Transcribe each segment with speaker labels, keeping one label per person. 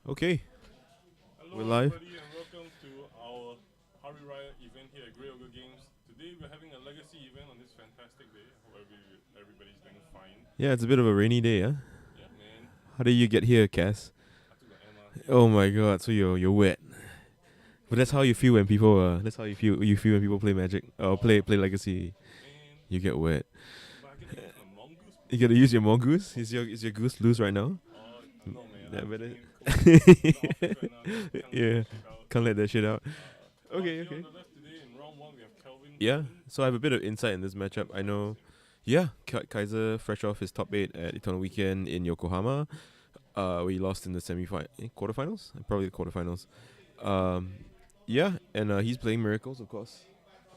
Speaker 1: Okay, we're
Speaker 2: Hello,
Speaker 1: live.
Speaker 2: everybody, and welcome to our Raya event here at Grey Ogre Games. Today, we're having a legacy event on this fantastic day. I hope everybody's doing fine.
Speaker 1: Yeah, it's a bit of a rainy day, huh?
Speaker 2: Yeah, man.
Speaker 1: How did you get here, Cass?
Speaker 2: I took the MRT.
Speaker 1: Oh my god, so you're wet. But that's how you feel when people that's how you feel when people play Magic or
Speaker 2: Oh,
Speaker 1: play Legacy.
Speaker 2: man.
Speaker 1: You get wet.
Speaker 2: But I get to use my mongoose
Speaker 1: You
Speaker 2: boots.
Speaker 1: gotta use your mongoose. Is your goose loose right now?
Speaker 2: No, man.
Speaker 1: Yeah,
Speaker 2: I'm
Speaker 1: but
Speaker 2: keeping
Speaker 1: it
Speaker 2: it cool. I'm in the office right now. Can't let
Speaker 1: yeah,
Speaker 2: that shit out.
Speaker 1: can't let that shit out.
Speaker 2: But
Speaker 1: Okay,
Speaker 2: here on
Speaker 1: okay.
Speaker 2: the left today, in round one, we have Kelvin
Speaker 1: Yeah,
Speaker 2: Golden.
Speaker 1: so I have a bit of insight in this matchup. I
Speaker 2: Insight,
Speaker 1: know.
Speaker 2: interesting.
Speaker 1: Yeah, Kaiser fresh off his top 8 at Eternal Weekend in Yokohama. We lost in the quarterfinals, probably the quarterfinals. Um, yeah, and he's playing Miracles, of course.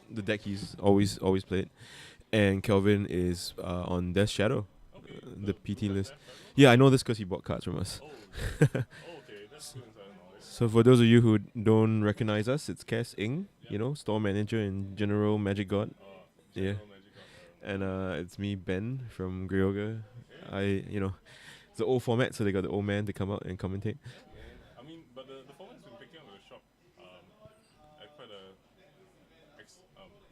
Speaker 1: The deck he's always played. And Kelvin is on Death Shadow,
Speaker 2: Okay,
Speaker 1: the
Speaker 2: blue
Speaker 1: PT
Speaker 2: black
Speaker 1: list.
Speaker 2: Death Shadow?
Speaker 1: Yeah, I know this because he bought cards from us.
Speaker 2: Oh, okay. That's good insider knowledge.
Speaker 1: So for those of you who don't recognize us, it's Cass Ing,
Speaker 2: Yep.
Speaker 1: store manager and general Magic God. Yeah,
Speaker 2: General Magic God.
Speaker 1: and it's me Ben from Gryoga.
Speaker 2: Okay.
Speaker 1: It's the old format, so they got the old man to come out and commentate.
Speaker 2: Yeah, man. I mean, but the format's been picking up at the shop um, at quite a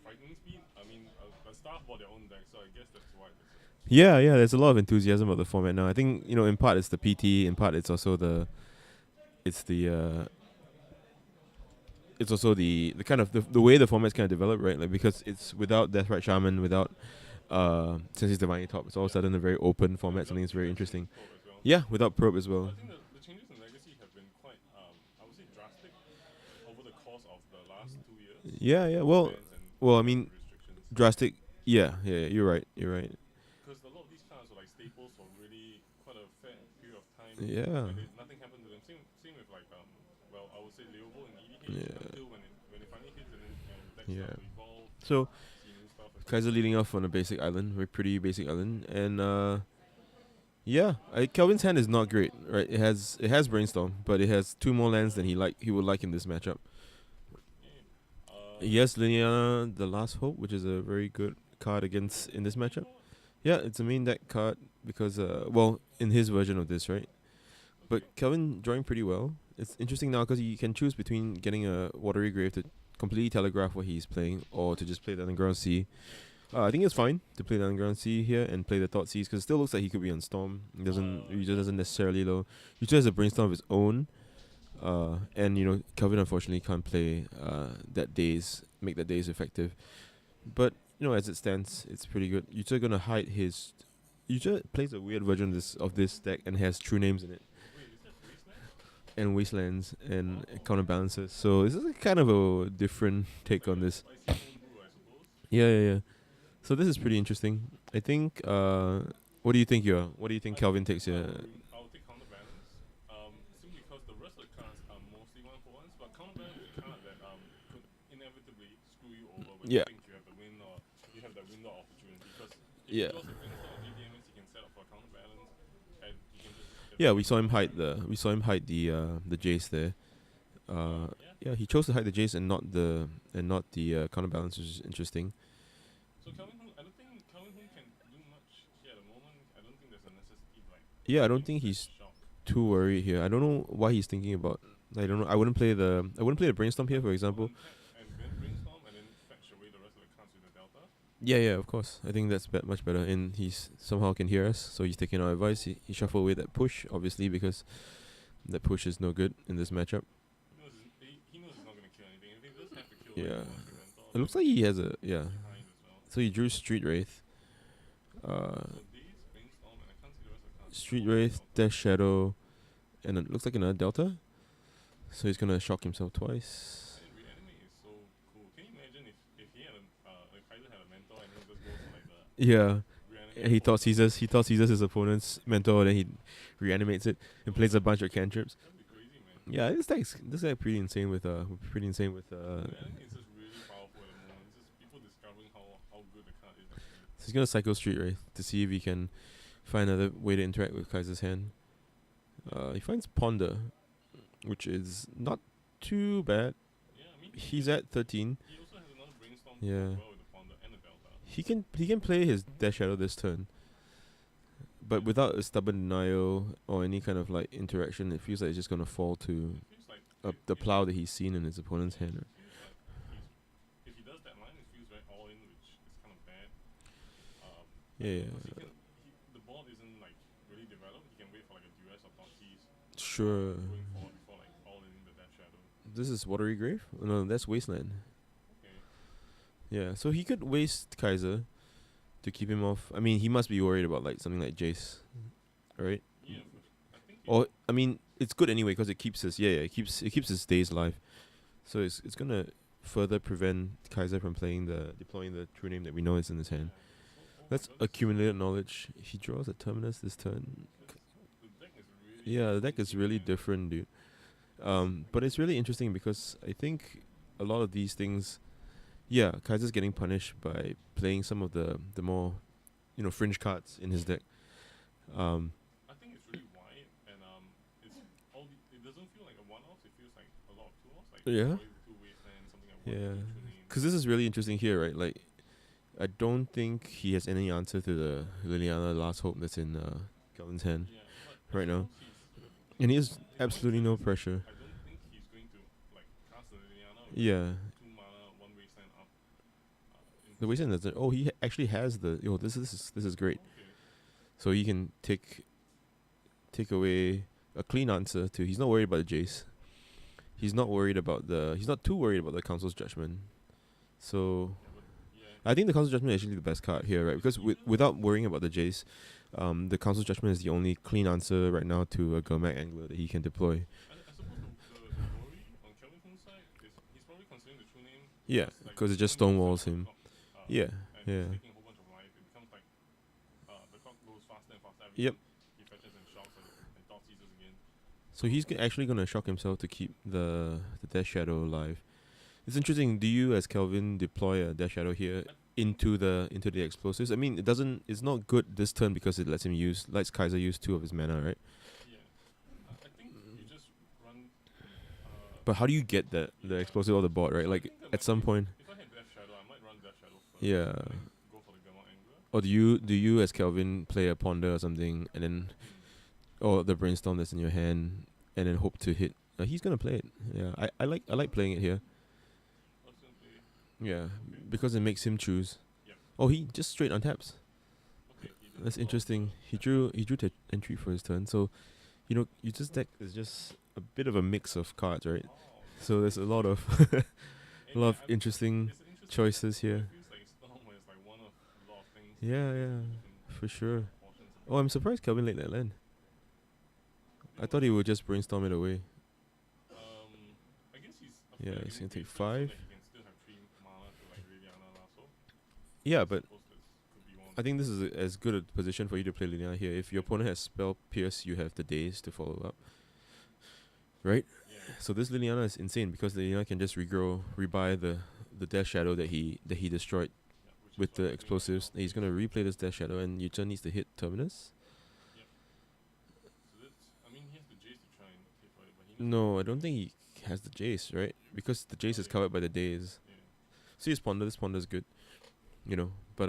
Speaker 2: frightening speed. I mean, the staff bought their own deck, so I guess that's why there's a
Speaker 1: Yeah, yeah. There's a lot of enthusiasm about the format now. I think in part it's the PT, in part it's also it's the the kind of the way the format's kind of developed, right? Like because it's without Deathrite Shaman, without since it's Divine Top, it's all of a
Speaker 2: yeah,
Speaker 1: sudden a very open
Speaker 2: yeah,
Speaker 1: format. Something that's very
Speaker 2: without
Speaker 1: interesting.
Speaker 2: Probe as well.
Speaker 1: Yeah, without probe as
Speaker 2: But
Speaker 1: well.
Speaker 2: I think the changes in Legacy have been quite, I would say, drastic over the course of the last 2 years
Speaker 1: Yeah, yeah.
Speaker 2: with
Speaker 1: Well,
Speaker 2: bans and
Speaker 1: well. I
Speaker 2: cards
Speaker 1: mean,
Speaker 2: and restrictions.
Speaker 1: drastic. Yeah, yeah. You're right. You're right.
Speaker 2: Because a lot of these cards were like staples for really quite a fair period of time,
Speaker 1: Yeah,
Speaker 2: and nothing happened to them. Same with like well, I would say Leovo and EDH
Speaker 1: yeah,
Speaker 2: until when it finally hits, and then the deck
Speaker 1: yeah.
Speaker 2: starts to evolve,
Speaker 1: So
Speaker 2: see new stuff and stuff
Speaker 1: Kaiser
Speaker 2: like that.
Speaker 1: leading off on a basic island, very pretty basic island, and yeah, Kelvin's hand is not great, right? It has brainstorm, but it has two more lands than he would like in this matchup.
Speaker 2: Yeah.
Speaker 1: Yes, Liliana, the Last Hope, which is a very good card against in
Speaker 2: Is
Speaker 1: this
Speaker 2: it main
Speaker 1: matchup.
Speaker 2: board?
Speaker 1: Yeah, it's a main deck card because well, in his version of this, right? But
Speaker 2: Okay.
Speaker 1: Kelvin drawing pretty well. It's interesting now because he can choose between getting a Watery Grave to completely telegraph what he's playing, or to just play the Underground Sea.
Speaker 2: Yeah.
Speaker 1: I think it's fine to play the Underground Sea here and play the Thought Seas because it still looks like he could be on Storm. He just
Speaker 2: Yeah.
Speaker 1: doesn't necessarily low. He just has a brainstorm of his own. And Kelvin unfortunately can't play make that days effective. But as it stands, it's pretty good. You're just gonna hide his. Yuja plays a weird version of this deck and has true names in it
Speaker 2: Wait, is that Wasteland?
Speaker 1: and wastelands and
Speaker 2: Oh.
Speaker 1: counterbalances. So this is a kind of a different
Speaker 2: It's
Speaker 1: take
Speaker 2: like
Speaker 1: on
Speaker 2: a
Speaker 1: this.
Speaker 2: spicy homebrew, I suppose.
Speaker 1: Yeah, yeah, yeah. So this is pretty interesting. I think. What do you think? What do you think
Speaker 2: I
Speaker 1: Kelvin
Speaker 2: think
Speaker 1: takes here?
Speaker 2: I'll take counterbalance. Simply because the rest of the cards are mostly one for ones, but counterbalance is a card that could inevitably screw you over when you
Speaker 1: Yeah,
Speaker 2: think you have the win or you have that window of opportunity. Because if he
Speaker 1: yeah,
Speaker 2: draws a brainstorm or GTMS, he can set up for a counterbalance, and he can just get
Speaker 1: yeah.
Speaker 2: the
Speaker 1: We
Speaker 2: game
Speaker 1: saw him
Speaker 2: over.
Speaker 1: hide the Jace there.
Speaker 2: Yeah.
Speaker 1: Yeah, he chose to hide the Jace and not the counterbalance, which is interesting.
Speaker 2: So Calvin Hoon, I don't think Calvin Hoon can do much here at the moment. I don't think there's a necessity to like
Speaker 1: Yeah, I don't
Speaker 2: use
Speaker 1: think
Speaker 2: that
Speaker 1: he's
Speaker 2: shock.
Speaker 1: too worried here. I don't know why he's thinking about. I don't know. I wouldn't play the brainstorm here, for example.
Speaker 2: Untap and brainstorm and then fetch away the rest of the cards with the delta.
Speaker 1: Yeah, yeah, of course. I think that's much better. And he's somehow can hear us, so he's taking our advice. He shuffled away that push, obviously, because that push is no good in this matchup.
Speaker 2: He knows he's not gonna kill anything. If he does have to kill like
Speaker 1: Yeah.
Speaker 2: a Monster Mentor,
Speaker 1: It
Speaker 2: then
Speaker 1: looks like he has a yeah.
Speaker 2: he's behind as well.
Speaker 1: So he drew Street Wraith. Uh,
Speaker 2: So these brainstorm and I can't see the rest of the cards.
Speaker 1: Street
Speaker 2: Oh,
Speaker 1: Wraith,
Speaker 2: delta.
Speaker 1: Death Shadow, and it looks like another Delta. So he's gonna shock himself twice.
Speaker 2: And reanimate is so cool. Can you imagine if he had if Kaiser had a mentor and then just goes for like the
Speaker 1: Yeah.
Speaker 2: reanimate
Speaker 1: And he
Speaker 2: for
Speaker 1: thought
Speaker 2: one turn?
Speaker 1: Caesar's his opponent's mentor, then he reanimates it and plays a bunch of cantrips.
Speaker 2: That'd be crazy, man.
Speaker 1: Yeah, this guy pretty insane with
Speaker 2: Reanimate is just really powerful at the moment. It's just people discovering how good the card is actually.
Speaker 1: So he's gonna cycle Street Wraith to see if he can find another way to interact with Kaiser's hand. He finds Ponder, which is not too bad.
Speaker 2: Yeah, I mean
Speaker 1: He's at 13.
Speaker 2: he also has another brainstorm to
Speaker 1: Yeah.
Speaker 2: work well with the ponder and the delta.
Speaker 1: He can play his Death Shadow this turn. but without a stubborn denial or any kind of like interaction, it feels like it's just gonna fall to
Speaker 2: It feels like
Speaker 1: the plow that he's seen in his opponent's
Speaker 2: yeah,
Speaker 1: hand.
Speaker 2: it feels like he's if he does that line, it feels very all in, which is kind of bad.
Speaker 1: Yeah, yeah,
Speaker 2: Because the board isn't like really developed. He can wait for like a duress or Torchies
Speaker 1: sure.
Speaker 2: going forward before like all in the Death Shadow.
Speaker 1: This is Watery Grave. No, that's Wasteland.
Speaker 2: Okay.
Speaker 1: Yeah, so he could waste Kaiser to keep him off. I mean, he must be worried about like something like Jace, right?
Speaker 2: Yeah, I think
Speaker 1: Or I mean, it's good anyway because it keeps his it keeps his days alive. So it's gonna further prevent Kaiser from deploying the true name that we know is in his hand.
Speaker 2: So oh my
Speaker 1: That's
Speaker 2: god,
Speaker 1: accumulated knowledge. He draws a terminus this turn.
Speaker 2: the deck is really
Speaker 1: Yeah, the deck is really
Speaker 2: man.
Speaker 1: different, dude. But it's really interesting because I think a lot of these things, yeah, Kaiser's getting punished by playing some of the more, fringe cards in his deck.
Speaker 2: I think it's really wide and it's it doesn't feel like a one off. It feels like a lot of two offs, like
Speaker 1: Yeah,
Speaker 2: probably two wastelands, something like
Speaker 1: yeah.
Speaker 2: one true name.
Speaker 1: Because this is really interesting here, right? Like, I don't think he has any answer to the Liliana Last Hope that's in Kelvin's hand
Speaker 2: Yeah, but I
Speaker 1: right now,
Speaker 2: suppose
Speaker 1: and he has
Speaker 2: his
Speaker 1: absolutely
Speaker 2: mindset
Speaker 1: no
Speaker 2: is that
Speaker 1: pressure.
Speaker 2: I don't think he's going to like cast the Liliana with
Speaker 1: Yeah,
Speaker 2: 2 mana, 1 wasteland up. In
Speaker 1: the
Speaker 2: his
Speaker 1: Wasteland
Speaker 2: hand.
Speaker 1: doesn't. Oh, he actually has the. Oh, this is great.
Speaker 2: Okay.
Speaker 1: So he can take away a clean answer to. He's not worried about the Jace. He's not worried about the. He's not too worried about the Council's Judgment. So
Speaker 2: Yeah, but yeah,
Speaker 1: I think the Council's Judgment is actually the best card here, right? Because without worrying about the Jace, the Council's Judgment is the only clean answer right now to a Gurmak Angler that he can deploy.
Speaker 2: I suppose the worry on Kelvin Kung's side is he's probably considering the true name
Speaker 1: Yeah,
Speaker 2: because like
Speaker 1: because
Speaker 2: the
Speaker 1: it
Speaker 2: true
Speaker 1: just
Speaker 2: name goes
Speaker 1: stonewalls
Speaker 2: to the
Speaker 1: him.
Speaker 2: clock,
Speaker 1: Yeah,
Speaker 2: and
Speaker 1: yeah.
Speaker 2: he's taking a whole bunch of life. It becomes like the clock goes faster and faster every
Speaker 1: Yep.
Speaker 2: turn. He fetches and shocks and thought seizes again.
Speaker 1: So he's actually gonna shock himself to keep the Death Shadow alive. It's interesting. Do you, as Kelvin, deploy a Death Shadow here into the explosives? I mean, it doesn't. It's not good this turn because it lets Kaiser use 2 of his mana, right?
Speaker 2: Yeah, I think you just run.
Speaker 1: But how do you get the explosive on the board, right?
Speaker 2: So I
Speaker 1: Like
Speaker 2: think that
Speaker 1: at
Speaker 2: might
Speaker 1: some
Speaker 2: be
Speaker 1: point,
Speaker 2: if I had Death Shadow, I might run Death Shadow first.
Speaker 1: yeah.
Speaker 2: And then go for the Gamma Angler.
Speaker 1: Or do you as Kelvin play a Ponder or something, and then or the Brainstorm that's in your hand, and then hope to hit? He's gonna play it. Yeah, I like playing it here.
Speaker 2: Ultimately,
Speaker 1: Yeah,
Speaker 2: okay.
Speaker 1: because it makes him choose.
Speaker 2: Yep.
Speaker 1: Oh, he just straight untaps.
Speaker 2: Okay, he did
Speaker 1: That's
Speaker 2: the
Speaker 1: interesting. He
Speaker 2: Shadow.
Speaker 1: drew to entry for his turn. So, you just deck is just a bit of a mix of cards, right?
Speaker 2: Oh,
Speaker 1: So there's a lot of
Speaker 2: and
Speaker 1: a lot of
Speaker 2: yeah,
Speaker 1: interesting
Speaker 2: it's an interesting
Speaker 1: choices
Speaker 2: deck, but
Speaker 1: here.
Speaker 2: it feels like Storm is like one of a lot of things.
Speaker 1: Yeah,
Speaker 2: Just
Speaker 1: yeah,
Speaker 2: different
Speaker 1: for sure.
Speaker 2: portions of
Speaker 1: Oh, I'm surprised Kelvin let that land. I thought he would just brainstorm it away.
Speaker 2: I guess he's
Speaker 1: Yeah,
Speaker 2: afraid of
Speaker 1: he's
Speaker 2: getting
Speaker 1: gonna take
Speaker 2: wasteland so
Speaker 1: 5.
Speaker 2: that he can still have 3 mana to like Liliana Lasso.
Speaker 1: Yeah,
Speaker 2: I
Speaker 1: but
Speaker 2: suppose this could be one.
Speaker 1: I think this is as good a position for you to play Liliana here. If your opponent has Spell Pierce, you have the days to follow up. Right?
Speaker 2: Yeah,
Speaker 1: So this Liliana is insane because Liliana can just rebuy the Death Shadow that he destroyed
Speaker 2: yeah, which
Speaker 1: with
Speaker 2: is
Speaker 1: the
Speaker 2: what he's doing right
Speaker 1: explosives.
Speaker 2: now.
Speaker 1: He's gonna replay this Death Shadow, and your turn needs to hit Terminus.
Speaker 2: Yep. So that's. I mean, he has the Jace to try and hit for it, but he needs.
Speaker 1: No, I don't think he has the Jace, right? Because the Jace is covered by the days.
Speaker 2: Yeah.
Speaker 1: See his Ponder. This Ponder is good, But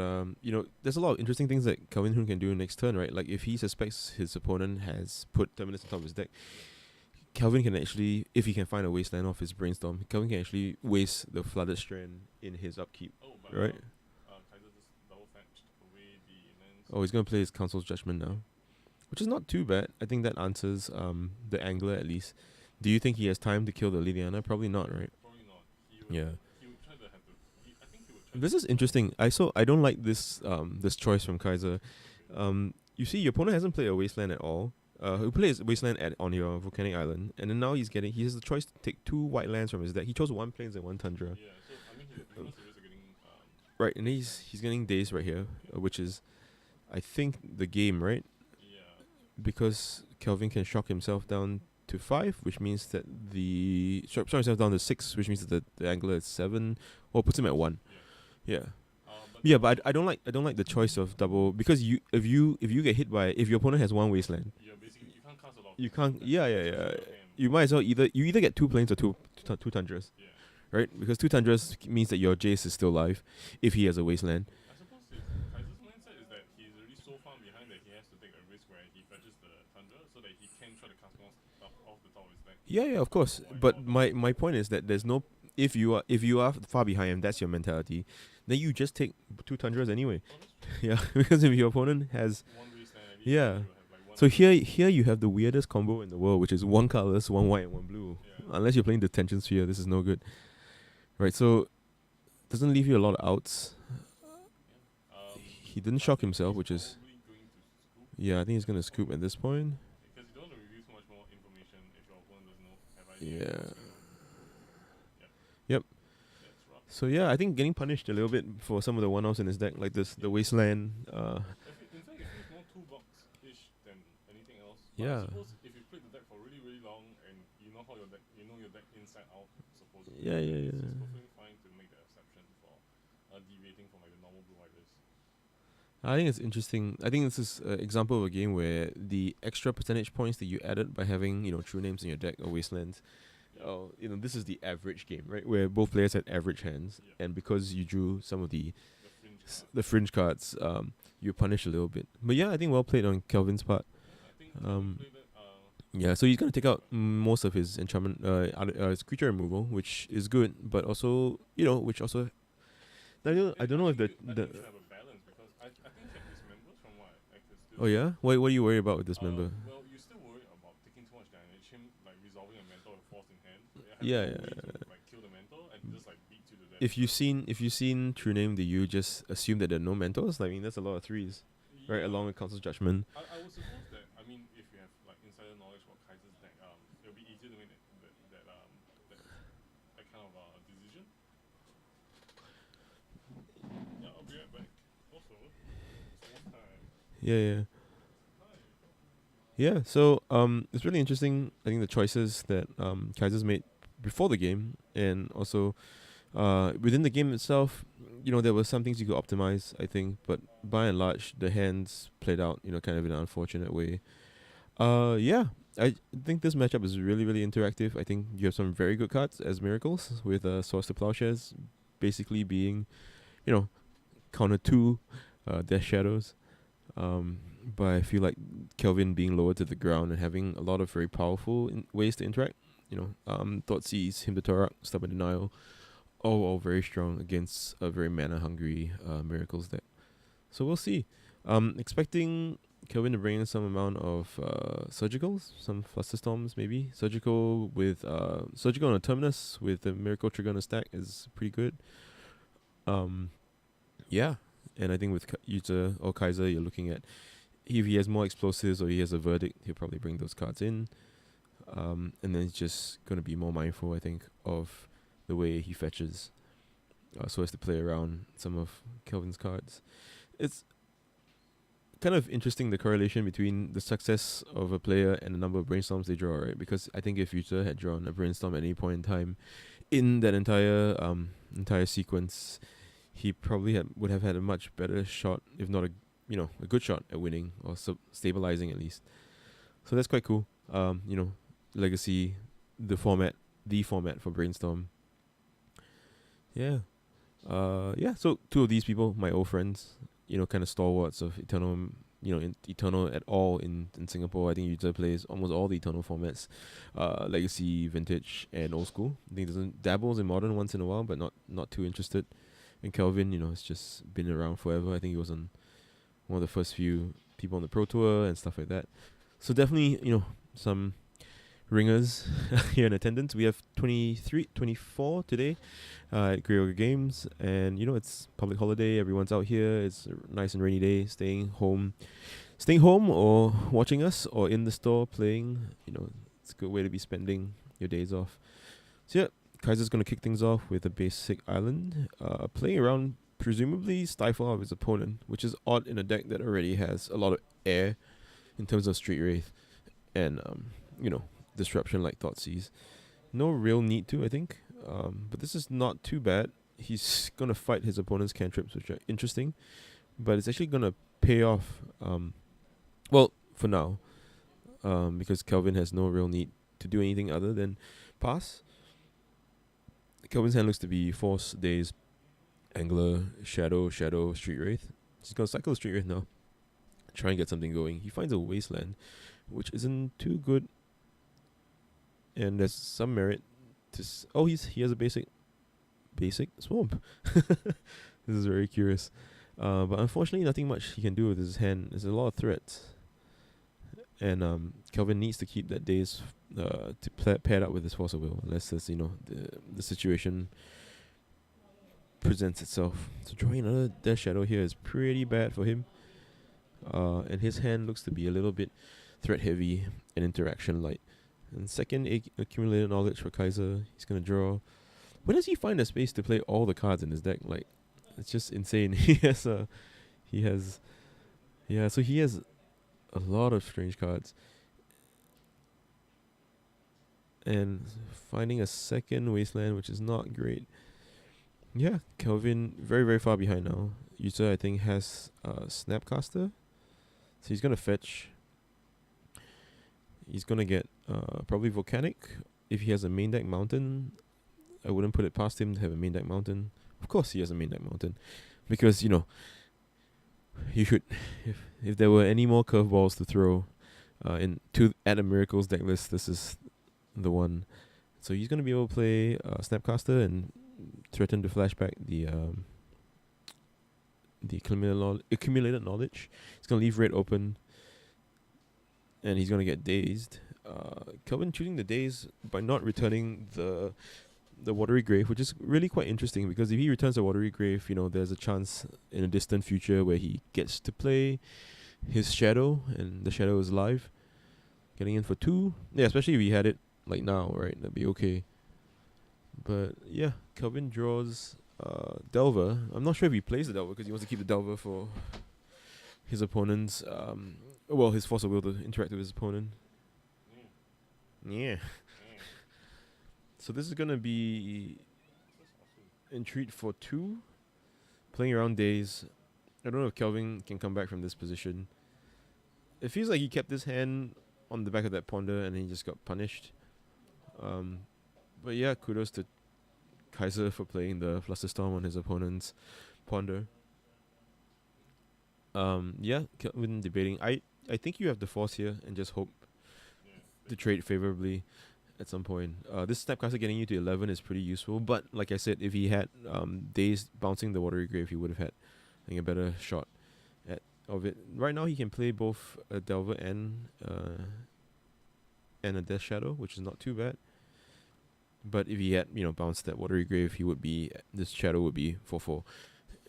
Speaker 1: there's a lot of interesting things that Calvin Hoon can do next turn, right? Like if he suspects his opponent has put Terminus on top of his deck, Calvin can actually, if he can find a wasteland off his Brainstorm, Calvin can actually waste the Flooded Strand in his upkeep,
Speaker 2: Oh, but
Speaker 1: right?
Speaker 2: Kaiser just double fetched away the lands.
Speaker 1: Oh, he's gonna play his Council's Judgment now, which is not too bad. I think that answers the Angler at least. Do you think he has time to kill the Liliana? Probably not, right?
Speaker 2: Probably not. He would,
Speaker 1: Yeah.
Speaker 2: He would try to have the. I think he would try.
Speaker 1: This is interesting. I don't like this choice from Kaiser. You see, your opponent hasn't played a wasteland at all. He plays wasteland on your volcanic island, and then now he has the choice to take 2 white lands from his deck. He chose 1 plains and 1 tundra.
Speaker 2: Yeah. So I mean, he runs the risk of getting.
Speaker 1: Right, and he's getting days right here, which is, I think, the game, right?
Speaker 2: Yeah.
Speaker 1: Because Kelvin can shock himself down to 5, which means that shock himself down to 6, which means that the Angler is 7, or puts him at 1.
Speaker 2: Yeah.
Speaker 1: Yeah.
Speaker 2: But
Speaker 1: Yeah, but I don't like the choice of double because if you get hit by, if your opponent has 1 wasteland,
Speaker 2: yeah, basically you can't cast a lot.
Speaker 1: you can't. Yeah, yeah, yeah.
Speaker 2: Yeah.
Speaker 1: You might as well either get 2 planes or two tundras,
Speaker 2: Yeah.
Speaker 1: right? Because 2 tundras means that your Jace is still alive if he has a wasteland.
Speaker 2: I suppose Kaiser's mindset is that he's already so far behind that he has to take a he can try to cast more stuff off the top of his deck.
Speaker 1: Yeah, yeah, of course.
Speaker 2: Like
Speaker 1: But
Speaker 2: out the
Speaker 1: my
Speaker 2: box.
Speaker 1: my point is that there's no, if you are far behind and that's your mentality, then you just take two tundras anyway.
Speaker 2: Oh, that's true.
Speaker 1: Yeah, because if your opponent has,
Speaker 2: One wasteland at least,
Speaker 1: yeah.
Speaker 2: you will have like one.
Speaker 1: So here you have the weirdest combo in the world, which is one colorless, one white, and one blue.
Speaker 2: Yeah.
Speaker 1: Unless you're playing Detention Sphere, this is no good. Right, so doesn't leave you a lot of outs. He didn't
Speaker 2: I
Speaker 1: shock
Speaker 2: think
Speaker 1: himself,
Speaker 2: he's
Speaker 1: which is,
Speaker 2: probably going to scoop.
Speaker 1: yeah, I think he's gonna scoop at this point.
Speaker 2: Because you don't want to reveal too much more information if your opponent doesn't know have idea
Speaker 1: Yeah.
Speaker 2: what's going on. Yep.
Speaker 1: Yep.
Speaker 2: That's rough.
Speaker 1: So yeah, I think getting punished a little bit for some of the one-offs in his deck, like this, the Wasteland.
Speaker 2: In fact, it feels more toolbox-ish than anything else. But
Speaker 1: Yeah.
Speaker 2: I suppose if you played the deck for really, really long and you know how your deck inside out, supposedly,
Speaker 1: Yeah, yeah,
Speaker 2: it's
Speaker 1: yeah.
Speaker 2: perfectly fine to make the exception for deviating from like the normal blue white list.
Speaker 1: I think it's interesting. I think this is an example of a game where the extra percentage points that you added by having, true names in your deck or Wastelands, this is the average game, right? Where both players had average hands,
Speaker 2: Yeah.
Speaker 1: and because you drew some of
Speaker 2: The fringe card.
Speaker 1: the fringe cards, you punish a little bit. But yeah, I think well played on Kelvin's part.
Speaker 2: I think Kelvin played that.
Speaker 1: Yeah, so he's gonna take out most of his enchantment, his creature removal, which is good, but also, which also, I don't know if
Speaker 2: I think you should have a balance because I think you have dismembers from what I could still.
Speaker 1: Oh yeah, what are you worried about with this member?
Speaker 2: Well, you still worry about taking too much damage. Him like resolving a mentor with force in hand.
Speaker 1: Yeah,
Speaker 2: no way
Speaker 1: yeah.
Speaker 2: to like kill the mentor and just like beat you to death.
Speaker 1: If you've seen True Name, do you just assume that there are no mentors? I mean, that's a lot of threes, right? Along with Council's Judgment.
Speaker 2: I would suppose that if you have like insider knowledge about Kaiser's deck, it'll be easier to make that kind of decision. Yeah, I'll be right back. Also, it's almost time.
Speaker 1: Yeah, yeah.
Speaker 2: Hi.
Speaker 1: Yeah, so it's really interesting. I think the choices that Kaiser's made before the game, and also within the game itself, there were some things you could optimize, I think, but by and large, the hands played out, kind of in an unfortunate way. Yeah, I think this matchup is really, really interactive. I think you have some very good cards as miracles with Source to Plowshares, basically being, counter 2 Death Shadows. But I feel like Kelvin being lower to the ground and having a lot of very powerful ways to interact. Thoughtseize, Him to Torak, Stubborn Denial, all very strong against a very mana hungry Miracles deck. So we'll see. Expecting Kelvin to bring in some amount of surgicals, some Flusterstorms maybe. Surgical on a Terminus with the Miracle trigger on a stack is pretty good. Yeah, and I think with Yuta or Kaiser, you're looking at if he has more explosives or he has a verdict, he'll probably bring those cards in. And then he's just gonna be more mindful, I think, of the way he fetches, so as to play around some of Kelvin's cards. It's kind of interesting, the correlation between the success of a player and the number of brainstorms they draw, right? Because I think if Yuta had drawn a brainstorm at any point in time in that entire sequence, he probably would have had a much better shot, if not a good shot at winning or stabilizing at least. So that's quite cool. Legacy, the format for Brainstorm. Yeah. So two of these people, my old friends, kind of stalwarts of Eternal, Eternal at all in Singapore. I think Yuta plays almost all the Eternal formats, Legacy, Vintage, and Old School. I think doesn't dabbles in Modern once in a while, but not too interested. And Kelvin, it's just been around forever. I think he was on one of the first few people on the Pro Tour and stuff like that. So definitely, some ringers here in attendance. We have 24 today at Grey Games, and it's public holiday. Everyone's out here. It's a nice and rainy day. Staying home or watching us or in the store playing. It's a good way to be spending your days off. So yeah, Kaiser's gonna kick things off with a basic island, playing around presumably stifle out his opponent, which is odd in a deck that already has a lot of air in terms of Street Wraith and disruption like Thoughtseize. No real need to, I think. But this is not too bad. He's gonna fight his opponent's cantrips, which are interesting, but it's actually gonna pay off. Well, for now, because Kelvin has no real need to do anything other than pass. Kelvin's hand looks to be Force, Daze, Angler, Shadow, Street Wraith. He's gonna cycle Street Wraith now. Try and get something going. He finds a Wasteland, which isn't too good, and there's some merit to. Oh, he has a basic swamp. This is very curious. But unfortunately, nothing much he can do with his hand. There's a lot of threats, and Kelvin needs to keep that days paired up with his force of will, unless there's the situation presents itself. So drawing another Death Shadow here is pretty bad for him. And his hand looks to be a little bit threat heavy and interaction light. And second, accumulated knowledge for Kaiser. He's gonna draw. Where does he find the space to play all the cards in his deck? Like, it's just insane. He has, yeah. So he has a lot of strange cards. And finding a second wasteland, which is not great. Yeah, Kelvin very very far behind now. Yuta I think has Snapcaster, so he's gonna fetch. He's gonna get probably Volcanic. If he has a main deck Mountain, I wouldn't put it past him to have a main deck Mountain. Of course he has a main deck Mountain, because you should. If there were any more curveballs to throw, at a Miracles deck list, this is the one. So he's gonna be able to play Snapcaster and threaten to flashback the accumulated knowledge. He's gonna leave red open, and he's gonna get dazed. Kelvin choosing the daze by not returning the watery grave, which is really quite interesting, because if he returns the watery grave, there's a chance in a distant future where he gets to play his shadow, and the shadow is live, getting in for 2. Yeah, especially if he had it like now, right? That'd be okay. But yeah, Kelvin draws Delver. I'm not sure if he plays the Delver because he wants to keep the Delver for his opponent's his force of will to interact with his opponent. Yeah. So this is gonna be Entreat for 2. Playing around days. I don't know if Kelvin can come back from this position. It feels like he kept his hand on the back of that ponder and he just got punished. But yeah, kudos to Kaiser for playing the Flusterstorm on his opponent's ponder. Yeah, Kelvin debating. I think you have the force here and just hope to trade favorably at some point. This Snapcaster getting you to 11 is pretty useful, but like I said, if he had days bouncing the watery grave, he would have had a better shot of it. Right now he can play both a Delver and a Death Shadow, which is not too bad. But if he had bounced that watery grave, this shadow would be 4/4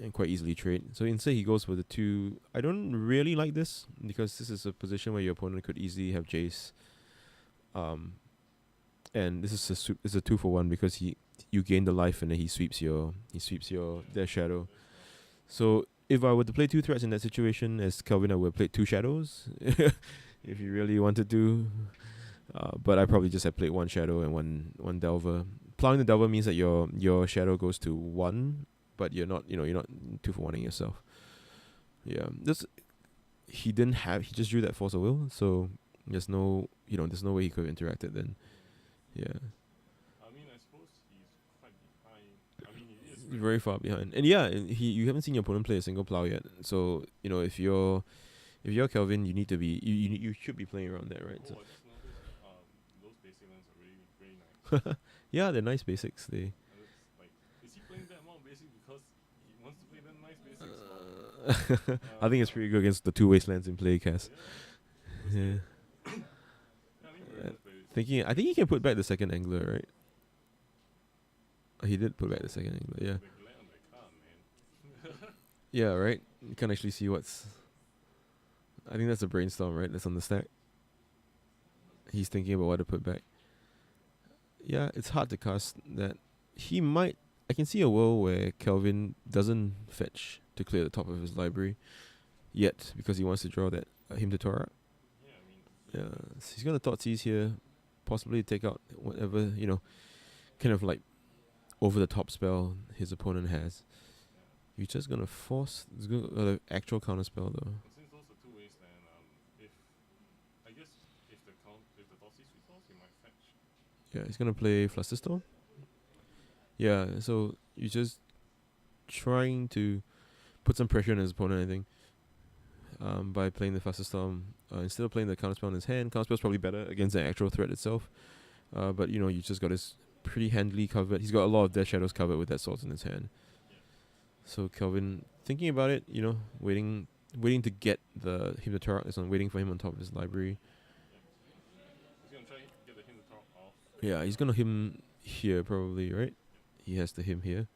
Speaker 1: and quite easily trade. So instead he goes for the 2. I don't really like this because this is a position where your opponent could easily have Jace. And this is a 2-for-1 because you gain the life and then he sweeps your Death Shadow. So if I were to play 2 threats in that situation, as Kelvin, I would have played 2 shadows if you really wanted to. But I probably just have played 1 shadow and one Delver. Plowing the Delver means that your shadow goes to 1, but you're not 2-for-1ing yourself. Yeah, he just drew that force of will, so there's no way he could have interacted then. Yeah.
Speaker 2: I mean, I suppose he's quite behind. I mean, he is
Speaker 1: Very far behind. And yeah, you haven't seen your opponent play a single plow yet. So, if you're Kelvin, you need to be you should be playing around that, right?
Speaker 2: Oh,
Speaker 1: So.
Speaker 2: I just noticed those basic lands are really very nice.
Speaker 1: Yeah, they're nice basics.
Speaker 2: And it's like, is he playing that amount basic because he wants to play that nice basics?
Speaker 1: I think it's pretty good against the 2 wastelands in play, Cass. Yeah.
Speaker 2: I mean,
Speaker 1: I think he can put back the second angler, right? He did put back the second angler, yeah.
Speaker 2: the glare on that card, man.
Speaker 1: Yeah, right? You can actually see what's... I think that's a brainstorm, right? That's on the stack. He's thinking about what to put back. Yeah, it's hard to cast that. He might... I can see a world where Kelvin doesn't fetch to clear the top of his library yet because he wants to draw that him to Torah.
Speaker 2: Yeah, I mean...
Speaker 1: Yeah, so he's going to Thoughtseize here. Possibly take out whatever, kind of like over-the-top spell his opponent has. You're just going to force... It's the actual counter spell, though.
Speaker 2: Since those are 2 wasteland, I guess if the Thoughtseize resolves, he might fetch.
Speaker 1: Yeah, he's going to play Flusterstorm. Yeah, so you're just trying to put some pressure on his opponent, I think. by playing the faster storm instead of playing the counterspell in his hand. Counterspell's probably better against the actual threat itself. But you just got his pretty handily covered. He's got a lot of Death Shadows covered with that sword in his hand. So Kelvin, thinking about it, waiting to get the him the Turok is on waiting for him on top of his library.
Speaker 2: He's gonna try to get the him to top off.
Speaker 1: Yeah, he's gonna him here probably, right? He has the him here.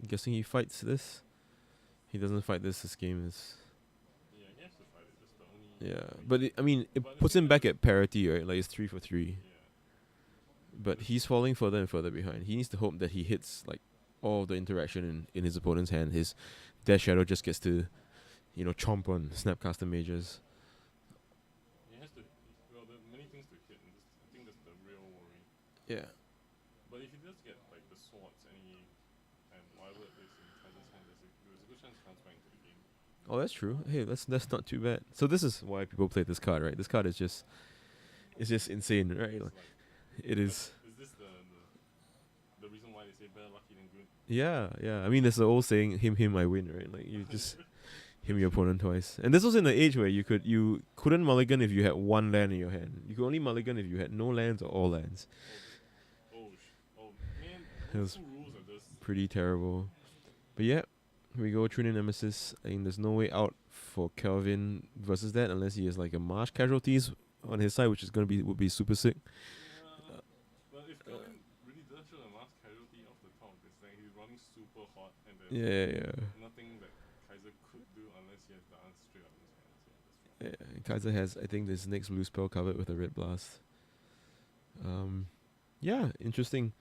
Speaker 1: I'm guessing he fights this. He doesn't fight this. This game is.
Speaker 2: Yeah, he has to fight it. That's the only.
Speaker 1: Yeah, but it puts him back at parity, right? Like it's 3 for 3.
Speaker 2: Yeah.
Speaker 1: But he's falling further and further behind. He needs to hope that he hits like all the interaction in his opponent's hand. His Death Shadow just gets to, chomp on Snapcaster Mages.
Speaker 2: He has to. Well, there are many things to hit, and I think that's the real worry.
Speaker 1: Yeah.
Speaker 2: But if he does get like the swords and whatever it is in Kaiser's hand, there's a good chance he comes back into the game.
Speaker 1: Oh, that's true. Hey, that's not too bad. So this is why people play this card, right? This card is just, it's just insane, right?
Speaker 2: It's like,
Speaker 1: it is.
Speaker 2: Is this the reason why they say better lucky than good?
Speaker 1: Yeah. I mean, there's the old saying, him, I win, right? Like you just him your opponent twice. And this was in the age where you couldn't mulligan if you had one land in your hand. You could only mulligan if you had no lands or all lands.
Speaker 2: Oh man,
Speaker 1: It was
Speaker 2: two rules are just
Speaker 1: pretty terrible. But yeah, here we go. Trinity Nemesis. I think there's no way out for Kelvin versus that unless he has like a Marsh casualties on his side, which is would be super sick.
Speaker 2: But if Kelvin really does show a mass casualty off the top, it's like he's running super hot and there's
Speaker 1: Yeah.
Speaker 2: nothing that Kaiser could do unless he has the answer straight up in his hand. So that's fine.
Speaker 1: Yeah, and Kaiser has, I think, this next blue spell covered with a red blast. Yeah, interesting.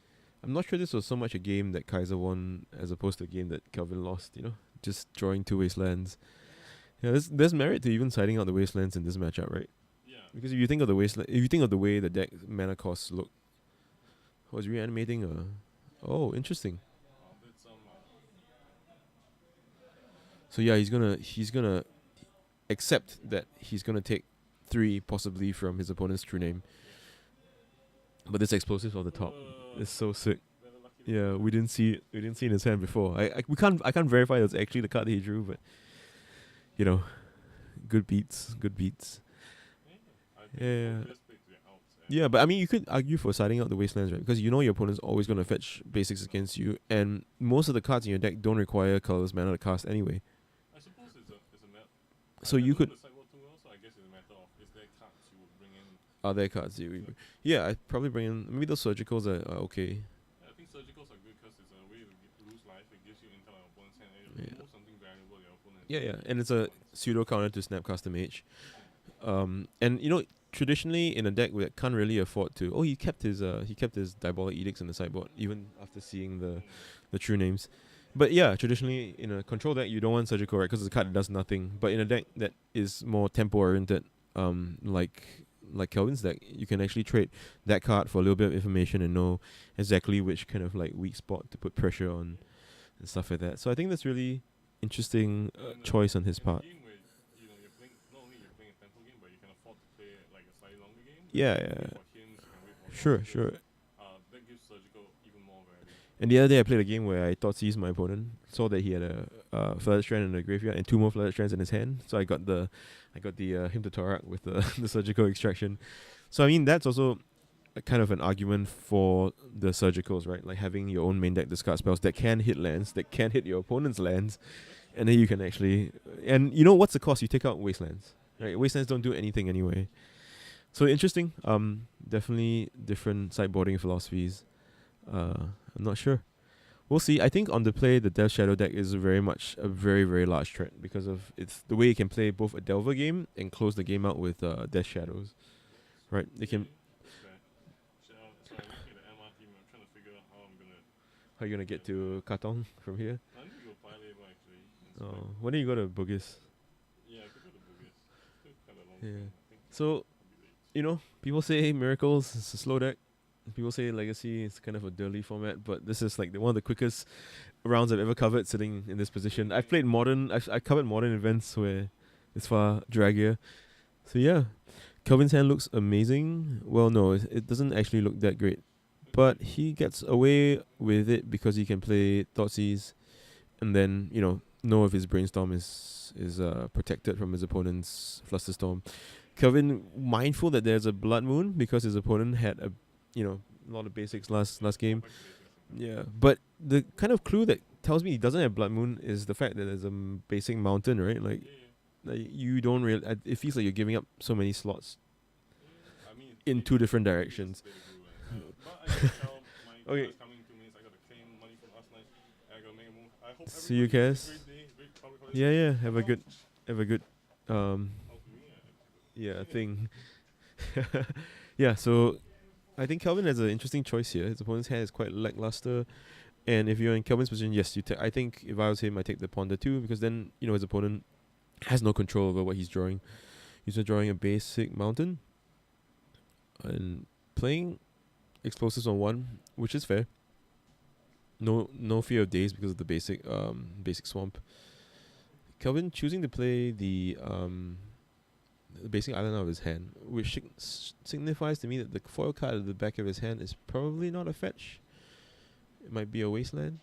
Speaker 1: I'm not sure this was so much a game that Kaiser won as opposed to a game that Kelvin lost, just drawing two wastelands. Yeah, there's merit to even siding out the wastelands in this matchup, right?
Speaker 2: Yeah.
Speaker 1: Because if you think of the way the deck mana costs look, was reanimating oh, interesting.
Speaker 2: That's
Speaker 1: So yeah, he's gonna accept that he's gonna take 3 possibly from his opponent's true name. But this explosive on the top is so sick.
Speaker 2: better lucky than
Speaker 1: Yeah,
Speaker 2: good.
Speaker 1: we didn't see it in his hand before. I can't verify it was actually the card that he drew, but good beats.
Speaker 2: I think
Speaker 1: Yeah.
Speaker 2: both best picks were out.
Speaker 1: Yeah, but I mean, you could argue for siding out the wastelands, right? Because your opponent's always going to fetch basics against you, and most of the cards in your deck don't require colorless mana to cast anyway.
Speaker 2: I suppose it's a matter.
Speaker 1: So
Speaker 2: I
Speaker 1: you
Speaker 2: don't
Speaker 1: could
Speaker 2: know the sideboard too well, so I guess it's a matter of is there cards you would bring in.
Speaker 1: other cards. Yeah, I'd probably bring in maybe those surgicals are okay.
Speaker 2: I think surgicals are good because it's a way to lose life. It gives you intel on your opponent's hand and it
Speaker 1: Yeah.
Speaker 2: removes something valuable your opponent.
Speaker 1: Yeah, and it's a pseudo counter to Snapcaster Mage. And traditionally in a deck that can't really afford to. Oh, he kept his Diabolic Edicts in the sideboard even after seeing the true names. But yeah, traditionally in a control deck you don't want surgical, right? Because it's a card that does nothing. But in a deck that is more tempo oriented, like Kelvin's deck, you can actually trade that card for a little bit of information and know exactly which kind of like weak spot to put pressure on and stuff like that. So I think that's really interesting choice on his
Speaker 2: In
Speaker 1: part.
Speaker 2: a game where you're playing, not only you're playing a tempo game, but you can afford to play like a slightly longer game.
Speaker 1: Yeah,
Speaker 2: You can
Speaker 1: yeah.
Speaker 2: wait for hints, you can wait for
Speaker 1: Sure.
Speaker 2: surgicals. That gives surgical even more value.
Speaker 1: And the other day I played a game where I thought seized my opponent, saw that he had a Flooded Strand in the graveyard and 2 more Flooded Strands in his hand. So I got the him to Torak with the the surgical extraction. So I mean that's also a kind of an argument for the surgicals, right? Like having your own main deck discard spells that can hit lands, that can hit your opponent's lands, and then you can actually what's the cost? You take out wastelands, right? Wastelands don't do anything anyway. So interesting. Definitely different sideboarding philosophies. I'm not sure. We'll see. I think on the play, the Death Shadow deck is very much a very, very large threat because of it's the way you can play both a Delver game and close the game out with Death Shadows. Right? They can.
Speaker 2: That's fair. So I'm looking at the MR team. I'm trying to figure out how I'm gonna.
Speaker 1: How you gonna get to Katong from here?
Speaker 2: I need to go Paya Lebar actually.
Speaker 1: Oh, when do you go to Bugis?
Speaker 2: Yeah, I could go to Bugis. Still kind of long.
Speaker 1: Yeah.
Speaker 2: I think
Speaker 1: So
Speaker 2: I'll be late.
Speaker 1: people say Miracles is a slow deck. People say Legacy is kind of a dirty format, but this is like one of the quickest rounds I've ever covered sitting in this position. I've played Modern. I covered Modern events where it's far draggier. So yeah, Kelvin's hand looks amazing. Well, no, it doesn't actually look that great. but he gets away with it because he can play Thoughtseize and then know if his brainstorm is protected from his opponent's flusterstorm. Kelvin mindful that there's a blood moon because his opponent had a lot of basics last game.
Speaker 2: Compared to basics.
Speaker 1: Yeah, but the kind of clue that tells me he doesn't have blood moon is the fact that there's a basic mountain, right? Like,
Speaker 2: Yeah, yeah.
Speaker 1: you don't really. It feels like you're giving up so many slots
Speaker 2: Yeah. I mean,
Speaker 1: in two different directions.
Speaker 2: But I guess now my
Speaker 1: Okay.
Speaker 2: car's coming to me, so I gotta claim money from last night. And I gotta make a move. I hope
Speaker 1: See you
Speaker 2: everybody has
Speaker 1: guys.
Speaker 2: a great day, great public holiday.
Speaker 1: Yeah, yeah.
Speaker 2: For now,
Speaker 1: Have a good
Speaker 2: hopefully,
Speaker 1: yeah thing. Yeah. So I think Kelvin has an interesting choice here. His opponent's hand is quite lackluster, and if you're in Kelvin's position, yes, I think if I was him, I take the ponder too because then his opponent has no control over what he's drawing. He's just drawing a basic mountain and playing explosives on one, which is fair. No fear of days because of the basic swamp. Kelvin choosing to play the basic island out of his hand, which signifies to me that the foil card at the back of his hand is probably not a fetch. It might be a wasteland.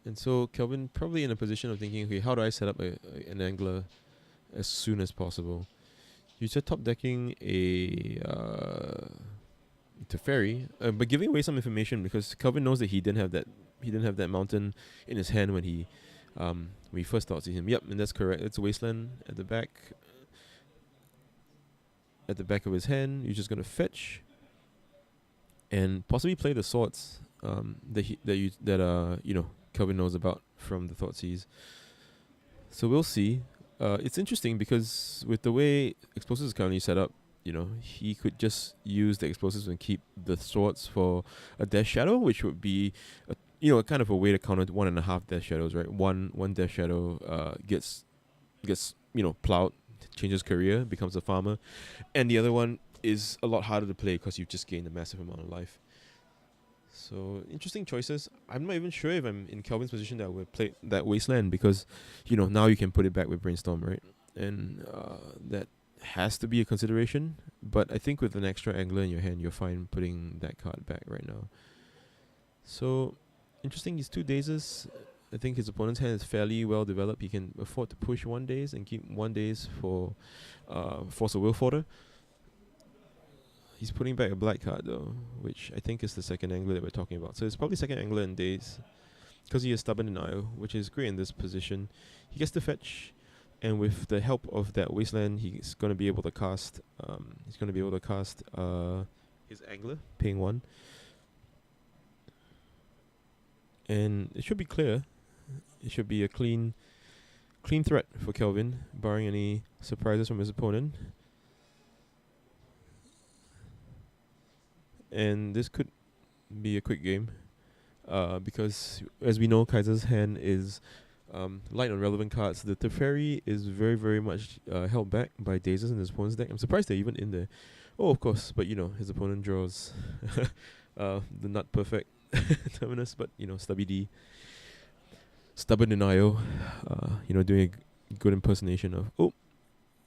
Speaker 1: And so Kelvin probably in a position of thinking, okay, how do I set up an angler as soon as possible? You said top decking a Teferi, but giving away some information because Kelvin knows that he didn't have that mountain in his hand when we first thought to him. Yep, and that's correct. It's a wasteland at the back. At the back of his hand, you're just gonna fetch and possibly play the swords that Kelvin knows about from the Thoughtseize. So we'll see. It's interesting because with the way explosives is currently set up, he could just use the explosives and keep the swords for a Death Shadow, which would be kind of a way to counter 1.5 Death Shadows, right? One Death Shadow gets plowed, changes career, becomes a farmer, and the other one is a lot harder to play because you've just gained a massive amount of life. So interesting choices. I'm not even sure if I'm in Kelvin's position that I would play that wasteland because, now you can put it back with brainstorm, right? And that has to be a consideration. But I think with an extra angler in your hand, you're fine putting that card back right now. So interesting. These 2 dazes. I think his opponent's hand is fairly well developed. He can afford to push 1 days and keep 1 days for Force of Will fodder. He's putting back a black card though, which I think is the second angler that we're talking about. So it's probably second angler in days, because he has Stubborn Denial, which is great in this position. He gets to fetch, and with the help of that wasteland, he's going to be able to cast. His angler, paying 1, and it should be clear. It should be a clean threat for Kelvin, barring any surprises from his opponent. And this could be a quick game, because as we know, Kaiser's hand is light on relevant cards. The Teferi is very, very much held back by dazes in his opponent's deck. I'm surprised they're even in there. Oh, of course, but his opponent draws the not perfect Terminus, but Stubby D. Stubborn Denial, doing a good impersonation of, oh,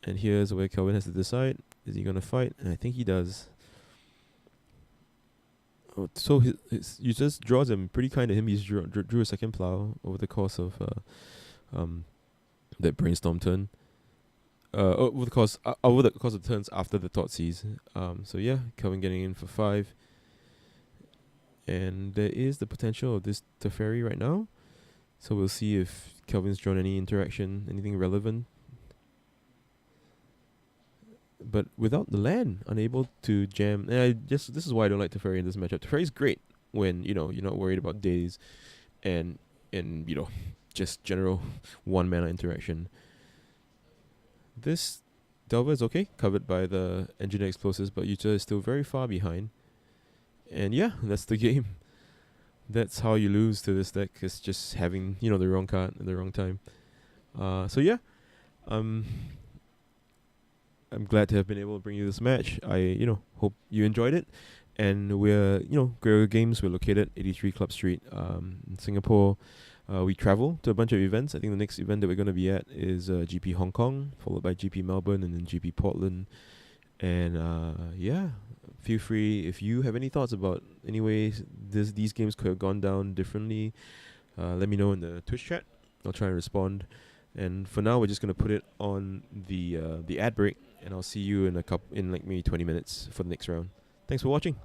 Speaker 1: and here's where Kelvin has to decide, is he going to fight? And I think he does. Oh, so his you just draws him pretty kind to him. He's drew a second plow over the course of that brainstorm turn. Over the course of turns after the Thoughtseize. So yeah, Kelvin getting in for 5, and there is the potential of this Teferi right now. So we'll see if Kelvin's drawn any interaction, anything relevant. But without the land, unable to jam. And this is why I don't like Teferi in this matchup. Teferi is great when you're not worried about days, and just general 1 mana interaction. This Delver is okay, covered by the engineer explosives, but Yuta is still very far behind. And yeah, that's the game. That's how you lose to this deck, is just having the wrong card at the wrong time. So yeah, I'm glad to have been able to bring you this match. I hope you enjoyed it. And we're Guerrero Games. We're located 83 Club Street, in Singapore. We travel to a bunch of events. I think the next event that we're going to be at is GP Hong Kong, followed by GP Melbourne, and then GP Portland. And yeah, feel free if you have any thoughts about any ways these games could have gone down differently. Let me know in the Twitch chat. I'll try and respond. And for now, we're just gonna put it on the ad break, and I'll see you in like maybe 20 minutes for the next round. Thanks for watching.